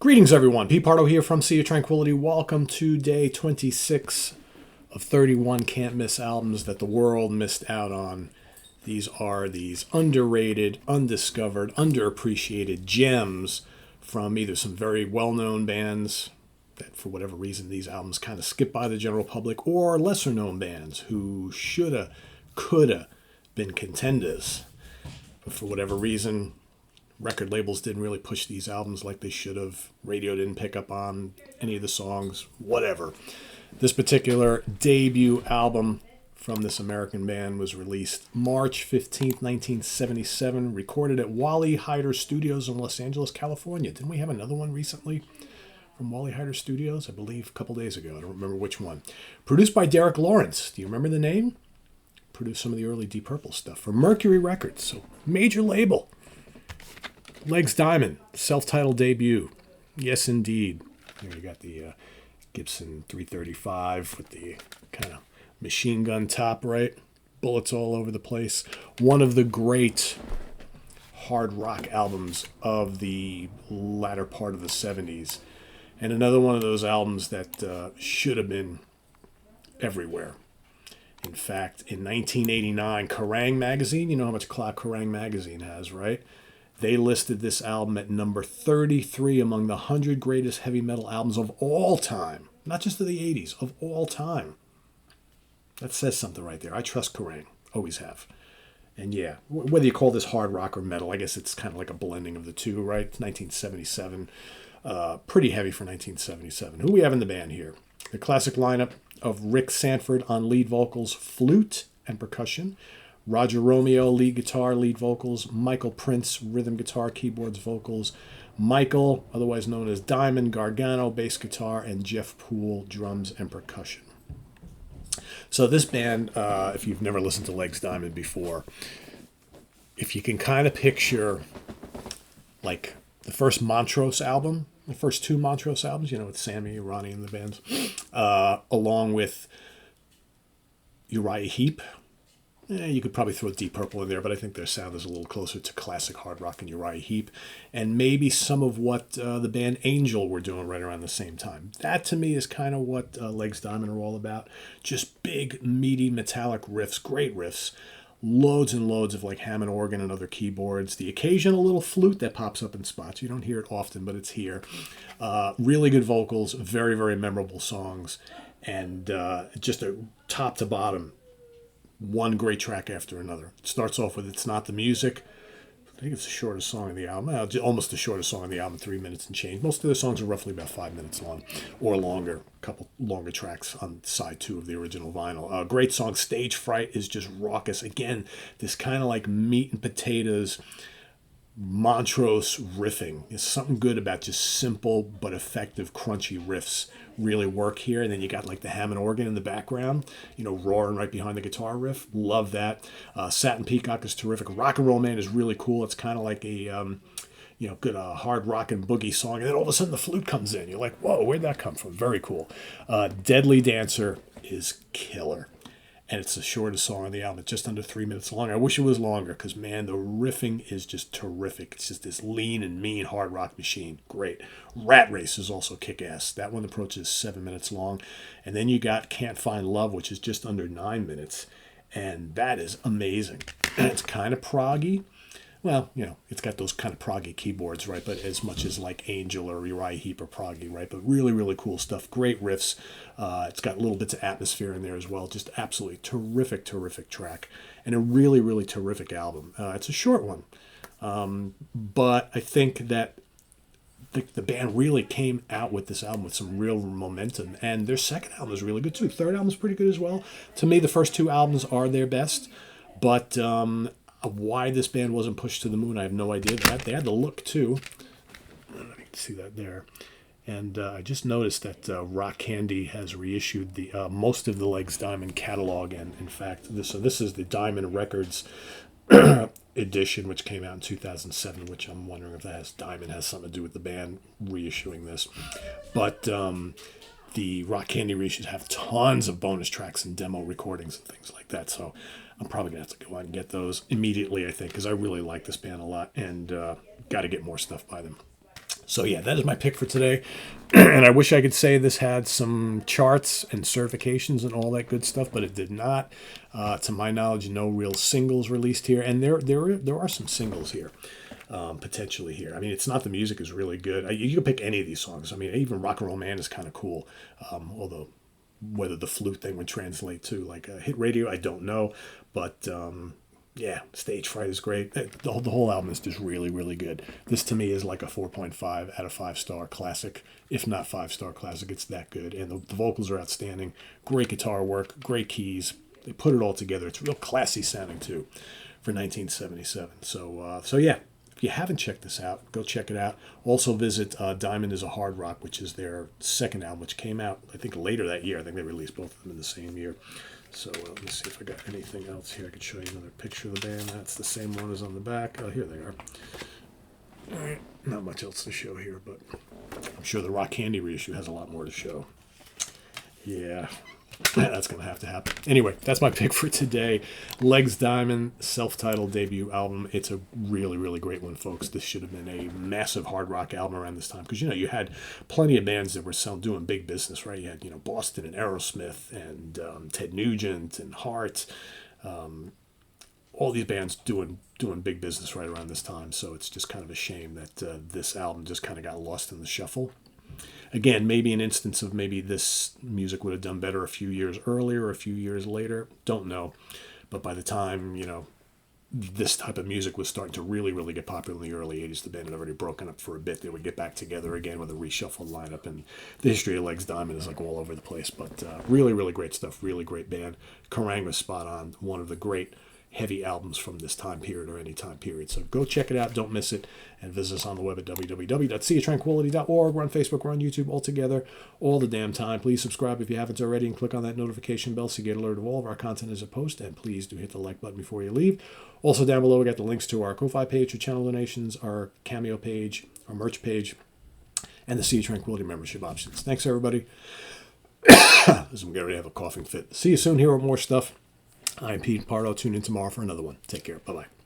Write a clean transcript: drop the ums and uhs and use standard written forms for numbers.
Greetings, everyone. Pete Pardo here from Sea of Tranquility. Welcome to day 26 of 31 can't miss albums that the world missed out on. These are these underrated, undiscovered, underappreciated gems from either some very well-known bands that for whatever reason these albums kind of skip by the general public, or lesser-known bands who shoulda, coulda been contenders. But for whatever reason, record labels didn't really push these albums like they should have. Radio didn't pick up on any of the songs, whatever. This particular debut album from this American band was released March 15th, 1977, recorded at Wally Heider Studios in Los Angeles, California. Didn't we have another one recently from Wally Heider Studios? I believe a couple days ago. I don't remember which one. Produced by Derek Lawrence. Do you remember the name? Produced some of the early Deep Purple stuff for Mercury Records, so major label. Legs Diamond, self-titled debut. Yes, indeed. Here you got the Gibson 335 with the kind of machine gun top, right? Bullets all over the place. One of the great hard rock albums of the latter part of the 70s. And another one of those albums that should have been everywhere. In fact, in 1989, Kerrang! Magazine, you know how much clout Kerrang! Magazine has, right? They listed this album at number 33 among the 100 greatest heavy metal albums of all time. Not just of the 80s, of all time. That says something right there. I trust Kerrang! Always have. And yeah, whether you call this hard rock or metal, I guess it's kind of like a blending of the two, right? It's 1977. Pretty heavy for 1977. Who we have in the band here? The classic lineup of Rick Sanford on lead vocals, flute, and percussion. Roger Romeo, lead guitar, lead vocals. Michael Prince, rhythm guitar, keyboards, vocals. Michael, otherwise known as Diamond Gargano, bass guitar. And Jeff Poole, drums and percussion. So this band, if you've never listened to Legs Diamond before, if you can kind of picture like the first Montrose album, the first two Montrose albums, you know, with Sammy, Ronnie, and the bands, along with Uriah Heep. You could probably throw Deep Purple in there, but I think their sound is a little closer to classic hard rock and Uriah Heep. And maybe some of what the band Angel were doing right around the same time. That, to me, is kind of what Legs Diamond are all about. Just big, meaty, metallic riffs, great riffs. Loads and loads of like Hammond organ and other keyboards. The occasional little flute that pops up in spots. You don't hear it often, but it's here. Really good vocals, very, very memorable songs. And just a top to bottom, one great track after another. It starts off with It's Not the Music. I think it's the shortest song in the album. Almost the shortest song in the album, 3 minutes and change. Most of the songs are roughly about 5 minutes long or longer. A couple longer tracks on side 2 of the original vinyl. Great song, Stage Fright, is just raucous. Again, this kind of like meat and potatoes Montrose riffing. There's something good about just simple but effective crunchy riffs really work here. And then you got like the Hammond organ in the background, you know, roaring right behind the guitar riff. Love that. Satin Peacock is terrific. Rock and Roll Man is really cool. It's kind of like a good hard rock and boogie song, and then all of a sudden the flute comes in. You're like, whoa, where'd that come from? Very cool. Deadly Dancer is killer. And it's the shortest song on the album. It's just under 3 minutes long. I wish it was longer because, man, the riffing is just terrific. It's just this lean and mean hard rock machine. Great. Rat Race is also kick-ass. That one approaches 7 minutes long. And then you got Can't Find Love, which is just under 9 minutes. And that is amazing. And it's kind of proggy. Well, you know, it's got those kind of proggy keyboards, right? But as much as like Angel or Uriah Heep or proggy, right? But really, really cool stuff. Great riffs. It's got little bits of atmosphere in there as well. Just absolutely terrific, terrific track. And a really, really terrific album. It's a short one. But I think that the band really came out with this album with some real momentum. And their second album is really good too. Third album is pretty good as well. To me, the first two albums are their best. But why this band wasn't pushed to the moon, I have no idea. They had the look too. Let me see that there. And I just noticed that Rock Candy has reissued the most of the Legs Diamond catalog. And in fact, this is the Diamond Records edition, which came out in 2007, which I'm wondering if Diamond has something to do with the band reissuing this. But the Rock Candy reissues have tons of bonus tracks and demo recordings and things like that. So I'm probably going to have to go out and get those immediately, I think, because I really like this band a lot and got to get more stuff by them. So yeah, that is my pick for today. And I wish I could say this had some charts and certifications and all that good stuff, but it did not. To my knowledge, no real singles released here, and there are some singles here, potentially here. I mean, it's not, the music is really good. You can pick any of these songs. I mean, even Rock and Roll Man is kind of cool, although whether the flute thing would translate to like a hit radio, I don't know, but. Yeah, Stage Fright is great. The whole album is just really, really good. This to me is like a 4.5 out of 5-star classic, if not 5-star classic. It's that good. And the vocals are outstanding. Great guitar work, great keys. They put it all together. It's real classy sounding too for 1977. So yeah, if you haven't checked this out, go check it out. Also visit Diamond is a Hard Rock, which is their second album, which came out, I think, later that year. I think they released both of them in the same year. So let me see if I got anything else here. I could show you another picture of the band. That's the same one as on the back. Oh, here they are. All right, not much else to show here, but I'm sure the Rock Candy reissue has a lot more to show. Yeah, that's going to have to happen. Anyway, that's my pick for today. Legs Diamond, self-titled debut album. It's a really, really great one, folks. This should have been a massive hard rock album around this time because, you had plenty of bands that were doing big business, right? You had, Boston and Aerosmith and Ted Nugent and Heart. All these bands doing big business right around this time. So it's just kind of a shame that this album just kind of got lost in the shuffle. Again, maybe an instance of maybe this music would have done better a few years earlier or a few years later. Don't know. But by the time, this type of music was starting to really, really get popular in the early 80s, the band had already broken up for a bit. They would get back together again with a reshuffled lineup. And the history of Legs Diamond is like all over the place. But really, really great stuff. Really great band. Kerrang was spot on. One of the great heavy albums from this time period or any time period. So go check it out. Don't miss it. And visit us on the web at www.seaoftranquility.org. We're on Facebook. We're on YouTube all together all the damn time. Please subscribe if you haven't already and click on that notification bell so you get alerted of all of our content as a post. And please do hit the like button before you leave. Also down below we got the links to our Ko-Fi page for channel donations, our Cameo page, our merch page, and the Sea of Tranquility membership options. Thanks everybody. I'm getting ready to have a coughing fit. See you soon here with more stuff. I'm Pete Pardo. Tune in tomorrow for another one. Take care. Bye-bye.